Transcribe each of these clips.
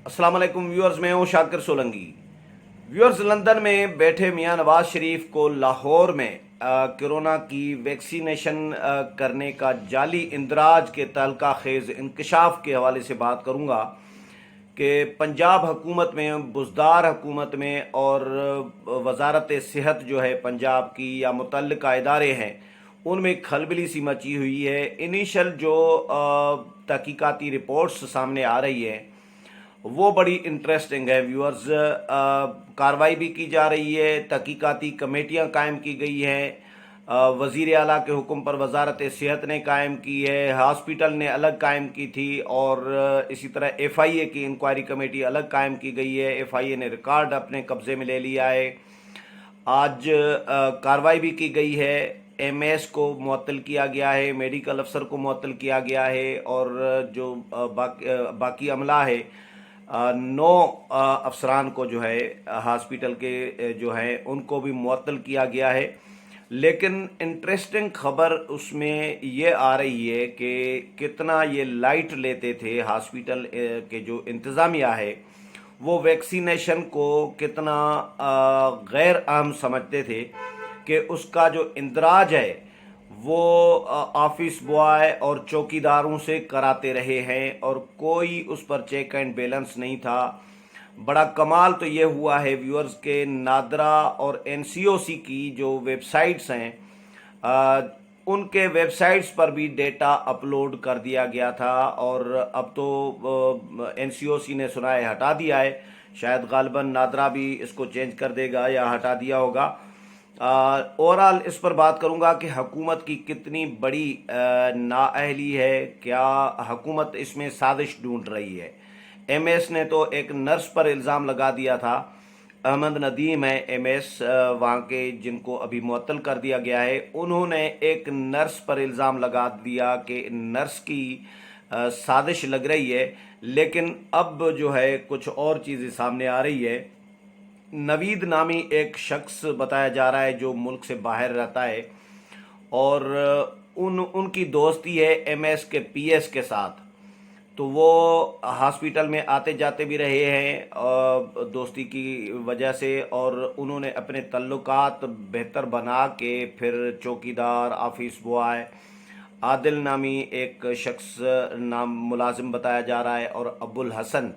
अस्सलाम वालेकुम व्यूअर्स, मैं हूं शाकिर सोलंकी। व्यूअर्स, लंदन में बैठे मियां नवाज शरीफ को लाहौर में कोरोना की वैक्सीनेशन करने का जाली इंदराज के तहलका खेज इंकशाफ के हवाले से बात करूंगा कि पंजाब हुकूमत में, बुज़दार हुकूमत में और वजारत सेहत जो है पंजाब की या मुतल्लिका इदारे हैं, उनमें खलबली सी मची हुई है। इनिशियल जो तहकीकाती रिपोर्ट्स सामने आ रही है वो बड़ी इंटरेस्टिंग है व्यूअर्स। कार्रवाई भी की जा रही है, तहकीकाती कमेटियां कायम की गई हैं, वज़ीर आला के हुक्म पर वजारत सेहत ने कायम की है, हॉस्पिटल ने अलग कायम की थी, और इसी तरह FIA की इंक्वायरी कमेटी अलग कायम की गई है। FIA ने रिकॉर्ड अपने कब्जे में ले लिया है। आज कार्रवाई भी की गई है, MS को मुअत्तल किया गया है, मेडिकल अफसर को मुअत्तल किया गया है, और जो बाकी अमला है, 9 अफसरान को जो है हॉस्पिटल के जो है उनको भी मुअत्तल किया गया है। लेकिन इंटरेस्टिंग खबर उसमें ये आ रही है कि कितना ये लाइट लेते थे हॉस्पिटल के जो इंतज़ामिया है, वो वैक्सीनेशन को कितना गैर अहम समझते थे कि उसका जो इंदराज है वो ऑफिस बॉय और चौकीदारों से कराते रहे हैं, और कोई उस पर चेक एंड बैलेंस नहीं था। बड़ा कमाल तो ये हुआ है व्यूअर्स के नादरा और NCOC की जो वेबसाइट्स हैं, उनके वेबसाइट्स पर भी डेटा अपलोड कर दिया गया था, और अब तो NCOC ने सुना है हटा दिया है। शायद गालिबन नादरा भी इसको चेंज कर देगा या हटा दिया होगा। ओवरऑल इस पर बात करूंगा कि हुकूमत की कितनी बड़ी नाअहली है, क्या हुकूमत इसमें साजिश ढूंढ रही है। MS ने तो एक नर्स पर इल्ज़ाम लगा दिया था, अहमद नदीम है MS वहाँ के, जिनको अभी मुअत्तल कर दिया गया है। उन्होंने एक नर्स पर इल्ज़ाम लगा दिया कि नर्स की साजिश लग रही है। लेकिन अब जो है कुछ और चीज़ें सामने आ रही है। नवीद नामी एक शख्स बताया जा रहा है जो मुल्क से बाहर रहता है, और उनकी दोस्ती है MS के PS के साथ। तो वो हॉस्पिटल में आते जाते भी रहे हैं दोस्ती की वजह से, और उन्होंने अपने तल्लुकात बेहतर बना के फिर चौकीदार, ऑफिस बॉय, आदिल नामी एक शख्स नाम मुलाजिम बताया जा रहा है, और अबुल हसन,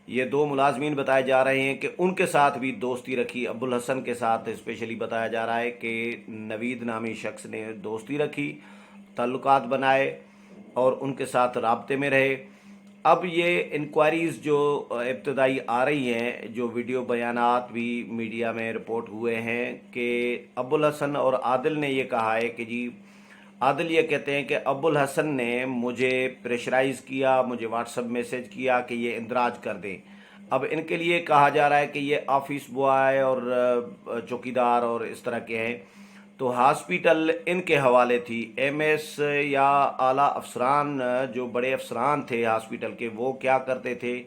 ये 2 मुलाजमीन बताए जा रहे हैं कि उनके साथ भी दोस्ती रखी। अबुल हसन के साथ स्पेशली बताया जा रहा है कि नवीद नामी शख्स ने दोस्ती रखी, ताल्लुकात बनाए और उनके साथ राब्ते में रहे। अब ये इंक्वायरीज़ जो इब्तदाई आ रही हैं, जो वीडियो बयानात भी मीडिया में रिपोर्ट हुए हैं कि अबुल हसन और आदिल ने ये कहा है कि जी, आदिल ये कहते हैं कि अबुल हसन ने मुझे प्रेशराइज़ किया, मुझे व्हाट्सएप मैसेज किया कि ये इंदराज कर दें। अब इनके लिए कहा जा रहा है कि ये ऑफिस बॉय और चौकीदार और इस तरह के हैं, तो हॉस्पिटल इनके हवाले थी। MS या आला अफसरान, जो बड़े अफसरान थे हॉस्पिटल के, वो क्या करते थे,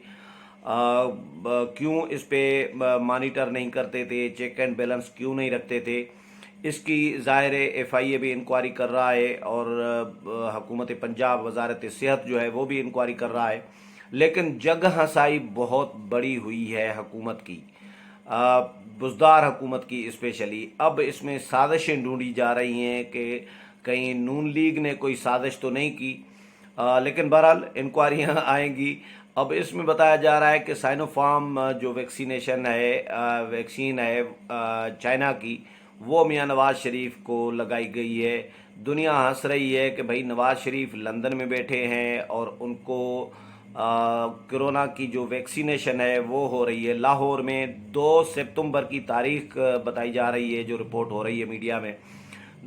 क्यों इस पे मॉनिटर नहीं करते थे, चेक एंड बैलेंस क्यों नहीं रखते थे, इसकी ज़ाहिर है FIA भी इंक्वायरी कर रहा है, और हुकूमत पंजाब, वजारत सेहत जो है वो भी इंक्वायरी कर रहा है। लेकिन जगह हसाई बहुत बड़ी हुई है हुकूमत की, बुज़दार हुकूमत की स्पेशली। अब इसमें साजिशें ढूंढी जा रही हैं कि कहीं नून लीग ने कोई साजिश तो नहीं की, लेकिन बहरहाल इंक्वायरियाँ आएंगी। अब इसमें बताया जा रहा है कि साइनोफार्म जो वैक्सीनेशन है, वैक्सीन है चाइना की, वो मियां नवाज शरीफ को लगाई गई है। दुनिया हंस रही है कि भाई नवाज शरीफ लंदन में बैठे हैं और उनको कोरोना की जो वैक्सीनेशन है वो हो रही है लाहौर में। 2 सितंबर की तारीख बताई जा रही है, जो रिपोर्ट हो रही है मीडिया में।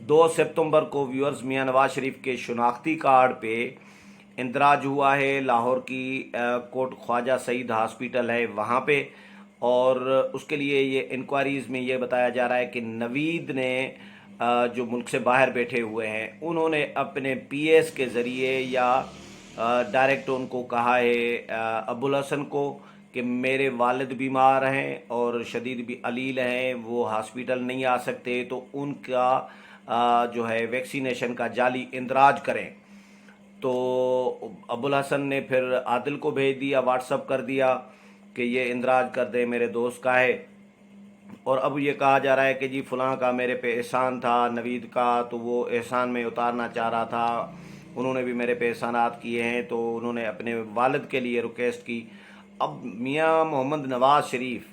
2 सितंबर को व्यूअर्स मियां नवाज शरीफ के शनाख्ती कार्ड पे इंदराज हुआ है लाहौर की कोट ख्वाजा सईद हॉस्पिटल है वहाँ पे, और उसके लिए ये इंक्वायरीज़ में ये बताया जा रहा है कि नवीद ने जो मुल्क से बाहर बैठे हुए हैं, उन्होंने अपने PS के ज़रिए या डायरेक्ट उनको कहा है, अबुल हसन को, कि मेरे वालिद बीमार हैं और शदीद भी अलील हैं, वो हॉस्पिटल नहीं आ सकते, तो उनका जो है वैक्सीनेशन का जाली इंदराज करें। तो अबुल हसन ने फिर आदिल को भेज दिया, व्हाट्सअप कर दिया कि ये इंदराज कर दे, मेरे दोस्त का है। और अब ये कहा जा रहा है कि जी फलां का मेरे पे एहसान था, नवीद का, तो वो एहसान में उतारना चाह रहा था, उन्होंने भी मेरे पे एहसानात किए हैं, तो उन्होंने अपने वालिद के लिए रिक्वेस्ट की। अब मियां मोहम्मद नवाज शरीफ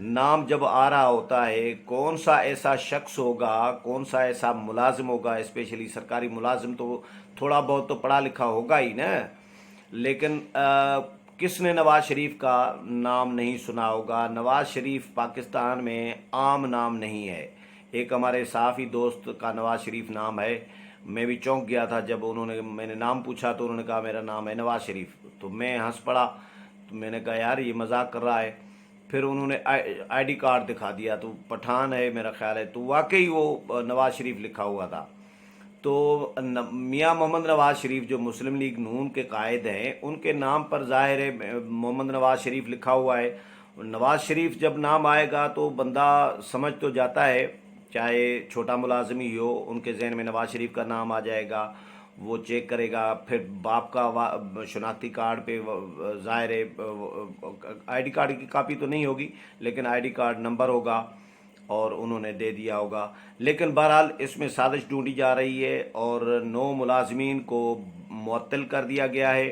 नाम जब आ रहा होता है, कौन सा ऐसा शख्स होगा, कौन सा ऐसा मुलाजिम होगा, स्पेशली सरकारी मुलाजिम तो थोड़ा बहुत तो पढ़ा लिखा होगा ही ना, लेकिन किसने नवाज शरीफ का नाम नहीं सुना होगा। नवाज शरीफ पाकिस्तान में आम नाम नहीं है। एक हमारे सहाफ़ी दोस्त का नवाज शरीफ नाम है। मैं भी चौंक गया था जब मैंने नाम पूछा तो उन्होंने कहा मेरा नाम है नवाज शरीफ। तो मैं हंस पड़ा, तो मैंने कहा यार ये मजाक कर रहा है। फिर उन्होंने आईडी कार्ड दिखा दिया, तो पठान है मेरा ख्याल है, तो वाकई वो नवाज शरीफ लिखा हुआ था। तो मियां मोहम्मद नवाज शरीफ जो मुस्लिम लीग नून के कायद हैं, उनके नाम पर ज़ाहिर है मोहम्मद नवाज शरीफ लिखा हुआ है। नवाज शरीफ जब नाम आएगा तो बंदा समझ तो जाता है, चाहे छोटा मुलाजिम ही हो, उनके जहन में नवाज शरीफ का नाम आ जाएगा, वो चेक करेगा। फिर बाप का शनाख्ती कार्ड पे ज़ाहिर है आईडी कार्ड की कापी तो नहीं होगी, लेकिन आईडी कार्ड नंबर होगा और उन्होंने दे दिया होगा। लेकिन बहरहाल इसमें साजिश ढूंढी जा रही है और 9 मुलाजमीन को मुअत्तल कर दिया गया है,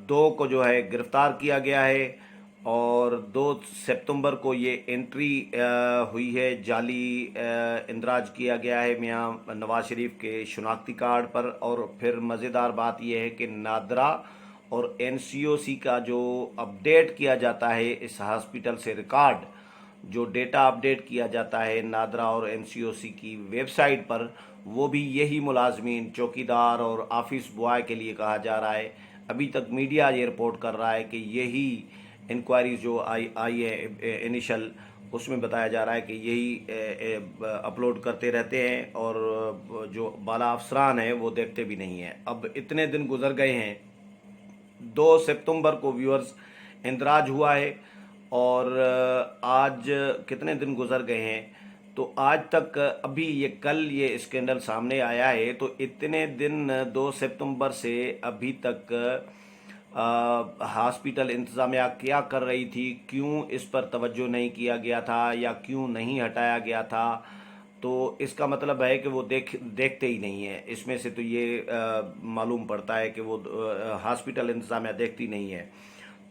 2 को जो है गिरफ्तार किया गया है, और 2 सितंबर को ये एंट्री हुई है, जाली इंदराज किया गया है मियां नवाज शरीफ के शनाख्ती कार्ड पर। और फिर मज़ेदार बात यह है कि नादरा और एनसीओसी का जो अपडेट किया जाता है, इस हॉस्पिटल से रिकॉर्ड जो डेटा अपडेट किया जाता है नादरा और एनसीओसी की वेबसाइट पर, वो भी यही मुलाजमीन चौकीदार और ऑफिस बॉय के लिए कहा जा रहा है। अभी तक मीडिया ये रिपोर्ट कर रहा है कि यही इंक्वायरी जो आई है इनिशियल, उसमें बताया जा रहा है कि यही अपलोड करते रहते हैं और जो बाला अफसरान हैं वो देखते भी नहीं हैं। अब इतने दिन गुजर गए हैं, 2 सितंबर को व्यूअर्स इंदराज हुआ है और आज कितने दिन गुजर गए हैं, तो आज तक अभी ये कल ये स्कैंडल सामने आया है, तो इतने दिन 2 सितंबर से अभी तक हॉस्पिटल इंतज़ामिया क्या कर रही थी, क्यों इस पर तवज्जो नहीं किया गया था या क्यों नहीं हटाया गया था, तो इसका मतलब है कि वो देखते ही नहीं है। इसमें से तो ये मालूम पड़ता है कि वो हॉस्पिटल इंतज़ामिया देखती नहीं है।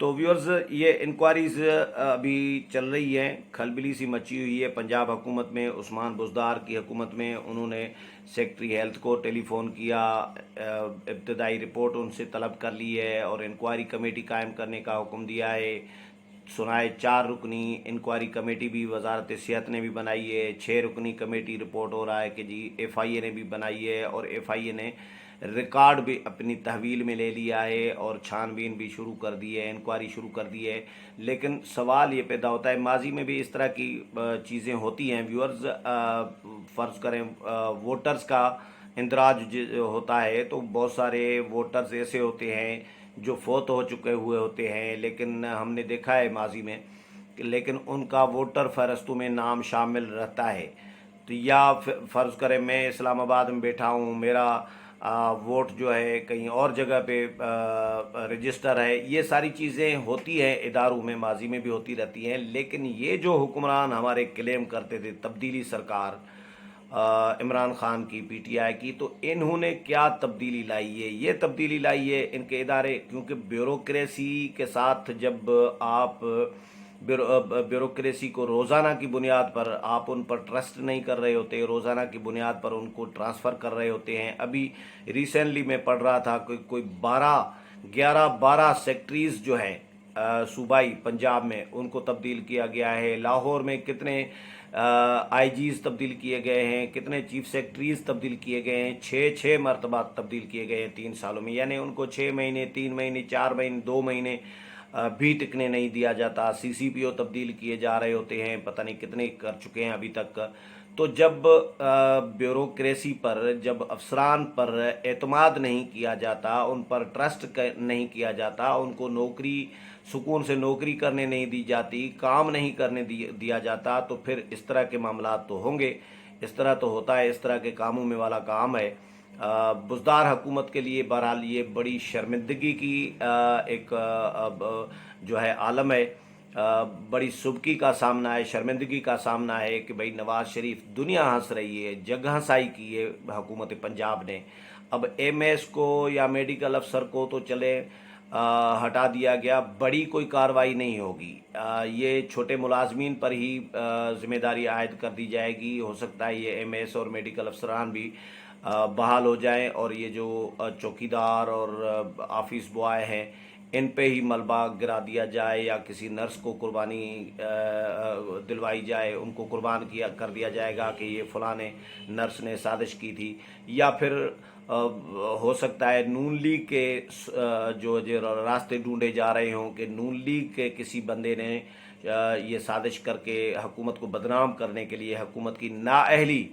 तो व्यूअर्स ये इंक्वायरीज अभी चल रही हैं, खलबली सी मची हुई है पंजाब हुकूमत में, उस्मान बुज़दार की हुकूमत में। उन्होंने सेक्रेटरी हेल्थ को टेलीफोन किया, इब्तदाई रिपोर्ट उनसे तलब कर ली है और इंक्वायरी कमेटी कायम करने का हुक्म दिया है। सुनाए 4 रुकनी इंक्वायरी कमेटी भी वजारत सेहत ने भी बनाई है, 6 रुकनी कमेटी रिपोर्ट हो रहा है कि जी FIA ने भी बनाई है और FIA ने रिकॉर्ड भी अपनी तहवील में ले लिया है और छानबीन भी शुरू कर दी है, इंक्वायरी शुरू कर दी है। लेकिन सवाल ये पैदा होता है, माजी में भी इस तरह की चीज़ें होती हैं व्यूअर्स। फ़र्ज़ करें वोटर्स का इंदराज होता है, तो बहुत सारे वोटर्स ऐसे होते हैं जो फौत हो चुके हुए होते हैं, लेकिन हमने देखा है माजी में, लेकिन उनका वोटर फहरस्तों में नाम शामिल रहता है। तो या फ़र्ज़ करें मैं इस्लामाबाद में बैठा हूँ, मेरा वोट जो है कहीं और जगह पे रजिस्टर है, ये सारी चीज़ें होती हैं इदारों में, माजी में भी होती रहती हैं। लेकिन ये जो हुक्मरान हमारे क्लेम करते थे तब्दीली सरकार इमरान खान की, PTI की, तो इन्होंने क्या तब्दीली लाई है? ये तब्दीली लाई है इनके इदारे, क्योंकि ब्यूरोक्रेसी के साथ जब आप ब्यूरोक्रेसी को रोज़ाना की बुनियाद पर आप उन पर ट्रस्ट नहीं कर रहे होते, रोज़ाना की बुनियाद पर उनको ट्रांसफ़र कर रहे होते हैं। अभी रिसेंटली मैं पढ़ रहा था कि कोई 12 सेक्रेटरीज़ जो हैं सूबाई पंजाब में, उनको तब्दील किया गया है। लाहौर में कितने IGs तब्दील किए गए हैं, कितने चीफ सेक्रेटरीज तब्दील किए गए हैं, 6 मरतबा तब्दील किए गए हैं 3 सालों में। यानी उनको 6 महीने, 3 महीने, 4 महीने, 2 महीने भी टिकने नहीं दिया जाता। CCPO तब्दील किए जा रहे होते हैं, पता नहीं कितने कर चुके हैं अभी तक। तो जब ब्यूरोक्रेसी पर, जब अफसरान पर एतमाद नहीं किया जाता, उन पर ट्रस्ट नहीं किया जाता, उनको नौकरी सुकून से नौकरी करने नहीं दी जाती, काम नहीं करने दिया जाता, तो फिर इस तरह के मामला तो होंगे। इस तरह तो होता है, इस तरह के कामों में वाला काम है। بزدار حکومت کے لیے بہرحال یہ بڑی شرمندگی کی ایک جو ہے عالم ہے، بڑی سبکی کا سامنا ہے، شرمندگی کا سامنا ہے کہ بھئی نواز شریف دنیا ہنس رہی ہے، جگ ہنسائی کی ہے حکومت پنجاب نے۔ اب ایم ایس کو یا میڈیکل افسر کو تو چلے ہٹا دیا گیا، بڑی کوئی کارروائی نہیں ہوگی، یہ چھوٹے ملازمین پر ہی ذمہ داری عائد کر دی جائے گی۔ ہو سکتا ہے یہ ایم ایس اور میڈیکل افسران بھی بحال ہو جائیں، اور یہ جو چوکیدار اور آفس بوائے ہیں ان پہ ہی ملبہ گرا دیا جائے، یا کسی نرس کو قربانی دلوائی جائے، ان کو قربان کر دیا جائے گا کہ یہ فلاں نرس نے سازش کی تھی، یا پھر ہو سکتا ہے نون لیگ کے جو راستے ڈھونڈے جا رہے ہوں کہ نون لیگ کے کسی بندے نے یہ سازش کر کے حکومت کو بدنام کرنے کے لیے، حکومت کی نااہلی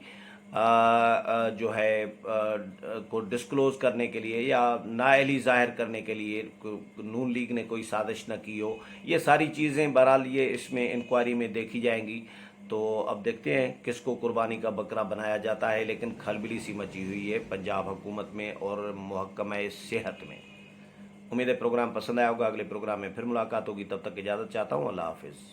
جو ہے کو ڈسکلوز کرنے کے لیے یا نااہلی ظاہر کرنے کے لیے نون لیگ نے کوئی سازش نہ کی ہو۔ یہ ساری چیزیں بہرحال یہ اس میں انکوائری میں دیکھی جائیں گی، تو اب دیکھتے ہیں کس کو قربانی کا بکرا بنایا جاتا ہے، لیکن کھلبلی سی مچی ہوئی ہے پنجاب حکومت میں اور محکمہ صحت میں۔ امید ہے پروگرام پسند آیا ہوگا، اگلے پروگرام میں پھر ملاقات ہوگی، تب تک اجازت چاہتا ہوں، اللہ حافظ۔